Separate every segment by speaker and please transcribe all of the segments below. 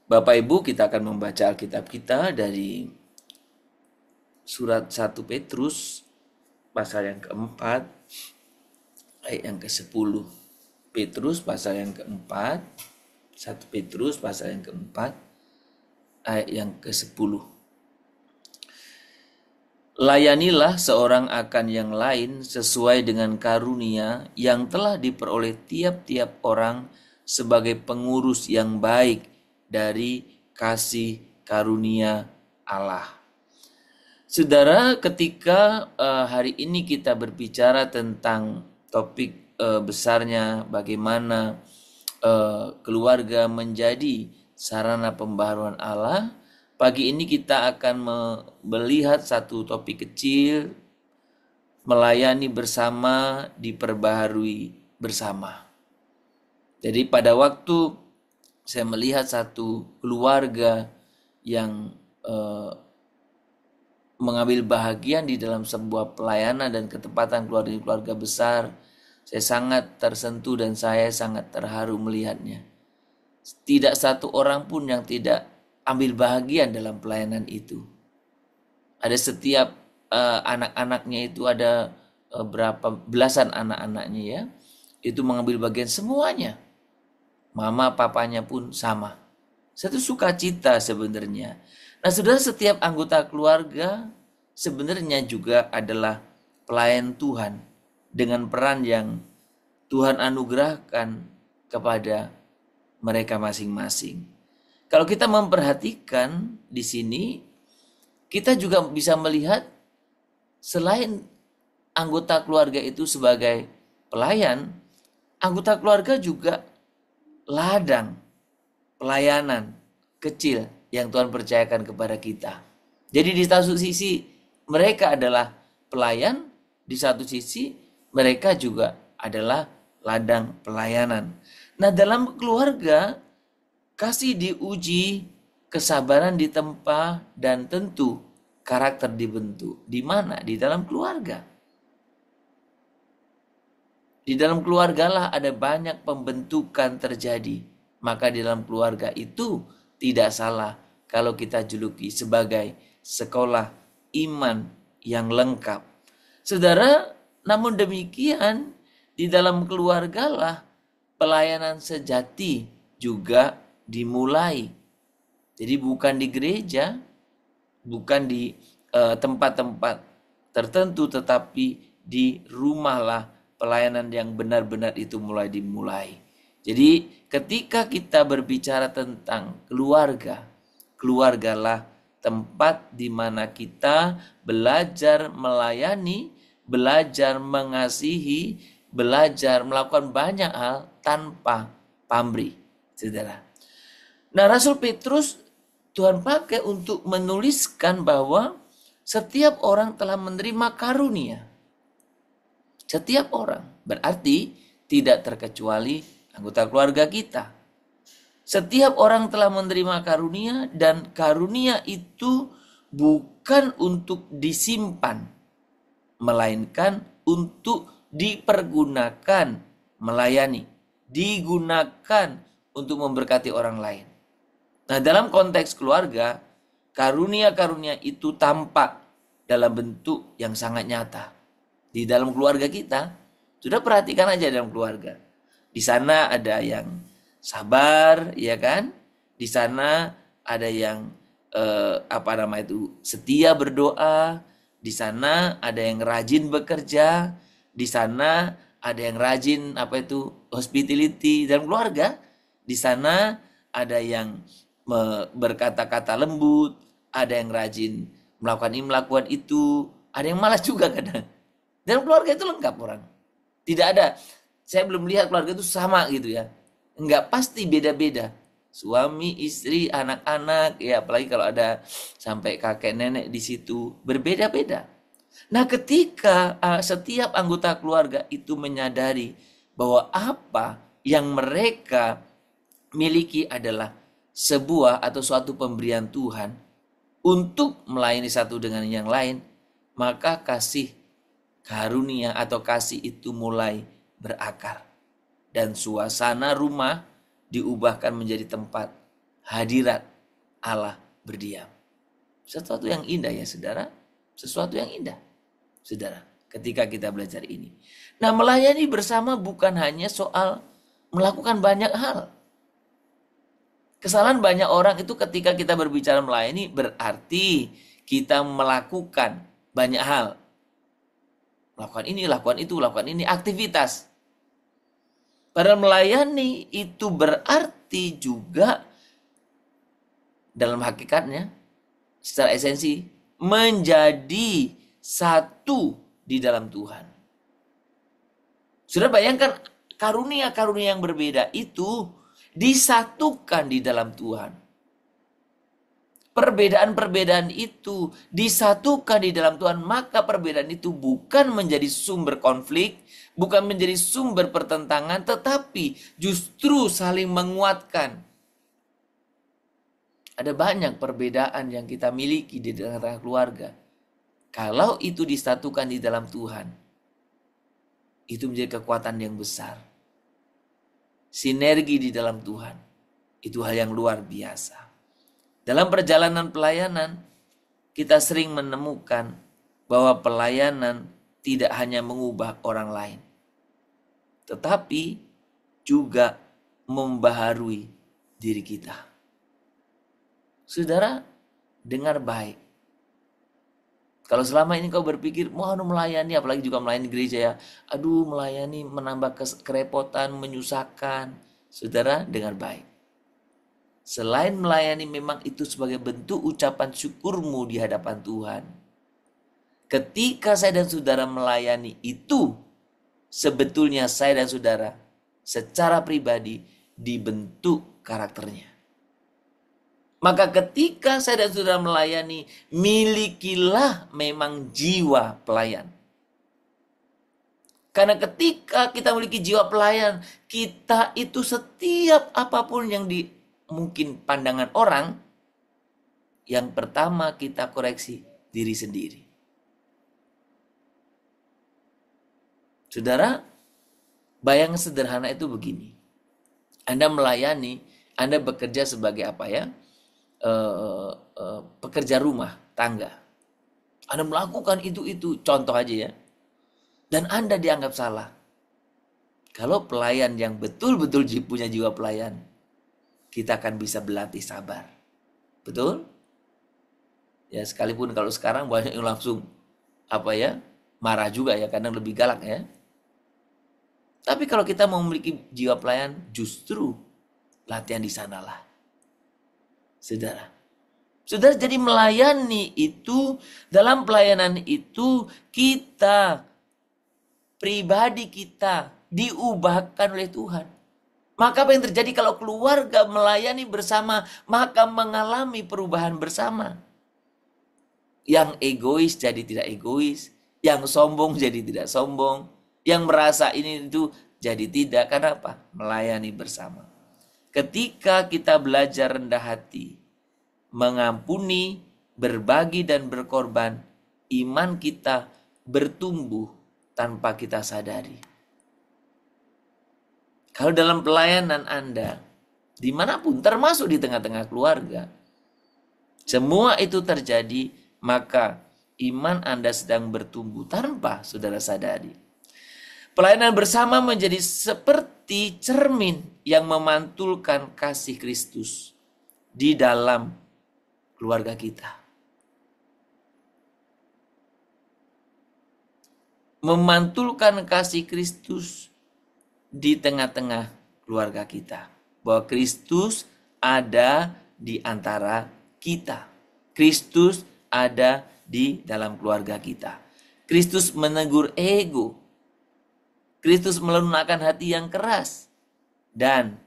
Speaker 1: Bapak Ibu, kita akan membaca Alkitab kita dari surat 1 Petrus pasal yang keempat ayat yang ke-10. Petrus pasal yang keempat, 1 Petrus pasal yang keempat ayat yang ke-10. Layanilah seorang akan yang lain sesuai dengan karunia yang telah diperoleh tiap-tiap orang sebagai pengurus yang baik dari kasih karunia Allah. Saudara, ketika hari ini kita berbicara tentang topik besarnya bagaimana keluarga menjadi sarana pembaharuan Allah, pagi ini kita akan melihat satu topik kecil, melayani bersama, diperbaharui bersama. Jadi pada waktu saya melihat satu keluarga yang mengambil bahagian di dalam sebuah pelayanan dan ketepatan keluarga besar, saya sangat tersentuh dan saya sangat terharu melihatnya. Tidak satu orang pun yang tidak ambil bahagian dalam pelayanan itu. Ada setiap anak-anaknya itu ada berapa belasan anak-anaknya ya, itu mengambil bagian semuanya. Mama papanya pun sama. Satu sukacita sebenarnya. Nah, saudara, setiap anggota keluarga sebenarnya juga adalah pelayan Tuhan dengan peran yang Tuhan anugerahkan kepada mereka masing-masing. Kalau kita memperhatikan di sini, kita juga bisa melihat selain anggota keluarga itu sebagai pelayan, anggota keluarga juga ladang pelayanan kecil yang Tuhan percayakan kepada kita. Jadi di satu sisi mereka adalah pelayan, di satu sisi mereka juga adalah ladang pelayanan. Nah, dalam keluarga kasih diuji, kesabaran ditempa, dan tentu karakter dibentuk. Di mana? Di dalam keluarga. Di dalam keluarga lah ada banyak pembentukan terjadi. Maka di dalam keluarga itu tidak salah kalau kita juluki sebagai sekolah iman yang lengkap. Saudara, namun demikian di dalam keluarga lah pelayanan sejati juga dimulai. Jadi bukan di gereja, bukan di tempat-tempat tertentu, tetapi di rumahlah pelayanan yang benar-benar itu mulai dimulai. Jadi ketika kita berbicara tentang keluarga, keluargalah tempat di mana kita belajar melayani, belajar mengasihi, belajar melakukan banyak hal tanpa pamrih, saudara. Nah, Rasul Petrus Tuhan pakai untuk menuliskan bahwa setiap orang telah menerima karunia. Setiap orang, berarti tidak terkecuali anggota keluarga kita. Setiap orang telah menerima karunia dan karunia itu bukan untuk disimpan, melainkan untuk dipergunakan melayani, digunakan untuk memberkati orang lain. Nah, dalam konteks keluarga, karunia-karunia itu tampak dalam bentuk yang sangat nyata. Di dalam keluarga kita, sudah perhatikan aja dalam keluarga. Di sana ada yang sabar, ya kan? Di sana ada yang setia berdoa. Di sana ada yang rajin bekerja. Di sana ada yang rajin hospitality dalam keluarga. Di sana ada yang berkata-kata lembut, ada yang rajin melakukan ini melakukan itu, ada yang malas juga kadang. Dalam keluarga itu lengkap orang. Tidak ada, saya belum lihat keluarga itu sama gitu ya. Enggak, pasti beda-beda. Suami, istri, anak-anak, ya apalagi kalau ada sampai kakek nenek di situ, berbeda-beda. Nah, ketika setiap anggota keluarga itu menyadari bahwa apa yang mereka miliki adalah sebuah atau suatu pemberian Tuhan untuk melayani satu dengan yang lain, maka kasih karunia atau kasih itu mulai berakar. Dan suasana rumah diubahkan menjadi tempat hadirat Allah berdiam. Sesuatu yang indah ya saudara. Sesuatu yang indah saudara ketika kita belajar ini. Nah, melayani bersama bukan hanya soal melakukan banyak hal. Kesalahan banyak orang itu ketika kita berbicara melayani berarti kita melakukan banyak hal. Lakukan ini, lakukan itu, lakukan ini, aktivitas. Padahal melayani itu berarti juga dalam hakikatnya, secara esensi, menjadi satu di dalam Tuhan. Sudah bayangkan karunia-karunia yang berbeda itu disatukan di dalam Tuhan. Perbedaan-perbedaan itu disatukan di dalam Tuhan, maka perbedaan itu bukan menjadi sumber konflik, bukan menjadi sumber pertentangan, tetapi justru saling menguatkan. Ada banyak perbedaan yang kita miliki di tengah-tengah keluarga. Kalau itu disatukan di dalam Tuhan, itu menjadi kekuatan yang besar. Sinergi di dalam Tuhan, itu hal yang luar biasa. Dalam perjalanan pelayanan, kita sering menemukan bahwa pelayanan tidak hanya mengubah orang lain, tetapi juga membaharui diri kita. Saudara, dengar baik. Kalau selama ini kau berpikir, mau melayani, apalagi juga melayani gereja ya. Aduh, melayani menambah kerepotan, menyusahkan. Saudara, dengar baik. Selain melayani memang itu sebagai bentuk ucapan syukurmu di hadapan Tuhan. Ketika saya dan saudara melayani itu, sebetulnya saya dan saudara secara pribadi dibentuk karakternya. Maka ketika saya dan saudara melayani, milikilah memang jiwa pelayan. Karena ketika kita memiliki jiwa pelayan, kita itu setiap apapun yang mungkin pandangan orang, yang pertama kita koreksi diri sendiri. Saudara, bayang sederhana itu begini. Anda melayani, Anda bekerja sebagai apa ya? Pekerja rumah tangga. Anda melakukan itu, contoh aja ya. Dan Anda dianggap salah. Kalau pelayan yang betul-betul punya jiwa pelayan, kita akan bisa berlatih sabar. Betul? Ya, sekalipun kalau sekarang banyak yang langsung marah juga ya, kadang lebih galak ya. Tapi kalau kita mau memiliki jiwa pelayan, justru latihan di sanalah. Saudara, jadi melayani itu, dalam pelayanan itu kita, pribadi kita diubahkan oleh Tuhan. Maka apa yang terjadi kalau keluarga melayani bersama, maka mengalami perubahan bersama. Yang egois jadi tidak egois, yang sombong jadi tidak sombong, yang merasa ini itu jadi tidak. Karena apa? Melayani bersama. Ketika kita belajar rendah hati, mengampuni, berbagi dan berkorban, iman kita bertumbuh tanpa kita sadari. Kalau dalam pelayanan Anda, dimanapun, termasuk di tengah-tengah keluarga, semua itu terjadi, maka iman Anda sedang bertumbuh tanpa saudara sadari. Pelayanan bersama menjadi seperti cermin yang memantulkan kasih Kristus di dalam keluarga kita. Memantulkan kasih Kristus di tengah-tengah keluarga kita. Bahwa Kristus ada di antara kita. Kristus ada di dalam keluarga kita. Kristus menegur ego. Kristus melunakkan hati yang keras. Dan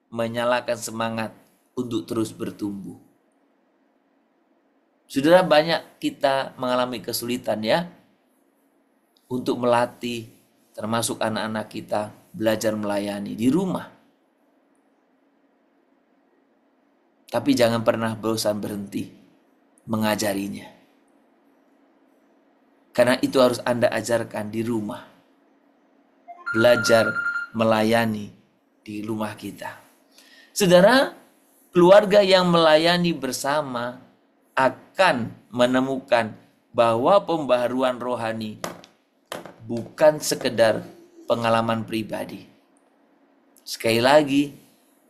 Speaker 1: menyalakan semangat untuk terus bertumbuh. Saudara, banyak kita mengalami kesulitan ya. Untuk melatih termasuk anak-anak kita belajar melayani di rumah. Tapi jangan pernah bosan berhenti mengajarinya. Karena itu harus Anda ajarkan di rumah. Belajar melayani di rumah kita. Saudara, Keluarga yang melayani bersama akan menemukan bahwa pembaharuan rohani bukan sekedar pengalaman pribadi. Sekali lagi,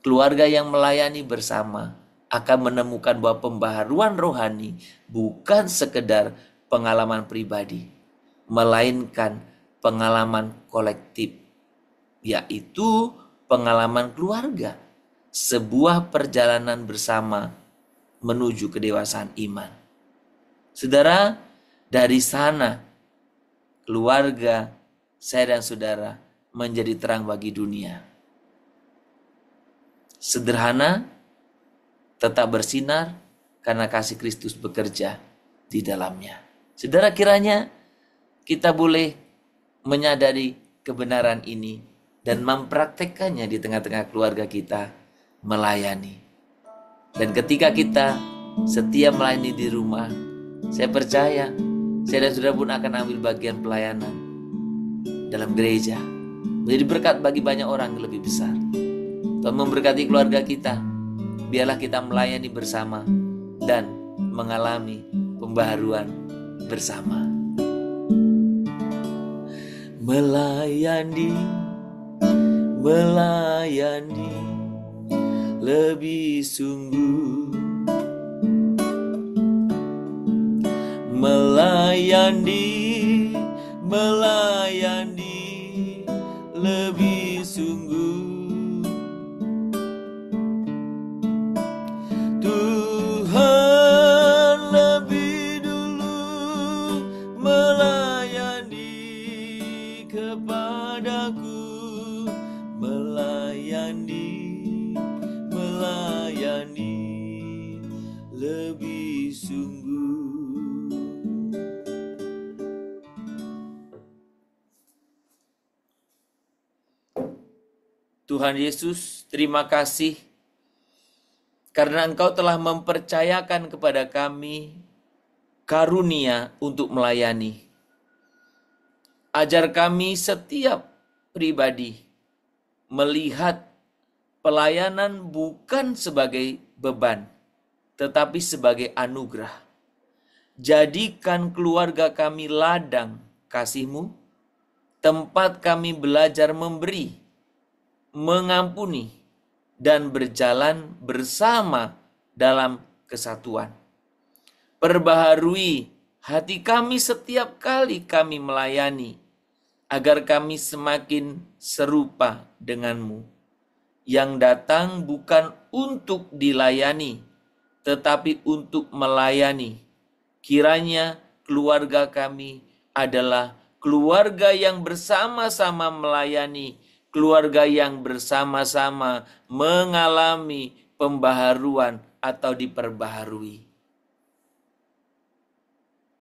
Speaker 1: keluarga yang melayani bersama akan menemukan bahwa pembaharuan rohani bukan sekedar pengalaman pribadi, melainkan pengalaman kolektif, yaitu pengalaman keluarga, sebuah perjalanan bersama menuju kedewasaan iman. Saudara, dari sana keluarga saya dan saudara menjadi terang bagi dunia. Sederhana, tetap bersinar karena kasih Kristus bekerja di dalamnya. Saudara, kiranya kita boleh menyadari kebenaran ini dan mempraktekkannya di tengah-tengah keluarga kita melayani. Dan ketika kita setia melayani di rumah, saya percaya saya dan saudara pun akan ambil bagian pelayanan dalam gereja, menjadi berkat bagi banyak orang yang lebih besar. Tuhan memberkati keluarga kita. Biarlah kita melayani bersama dan mengalami pembaharuan bersama. Melayani lebih sungguh. Melayani lebih sungguh. Tuhan lebih dulu melayani kepadaku, melayani lebih sungguh. Tuhan Yesus, terima kasih karena Engkau telah mempercayakan kepada kami karunia untuk melayani. Ajar kami setiap pribadi melihat pelayanan bukan sebagai beban, tetapi sebagai anugerah. Jadikan keluarga kami ladang kasih-Mu, tempat kami belajar memberi, mengampuni, dan berjalan bersama dalam kesatuan. Perbaharui hati kami setiap kali kami melayani, agar kami semakin serupa dengan-Mu, yang datang bukan untuk dilayani, tetapi untuk melayani. Kiranya keluarga kami adalah keluarga yang bersama-sama melayani, keluarga yang bersama-sama mengalami pembaharuan atau diperbaharui.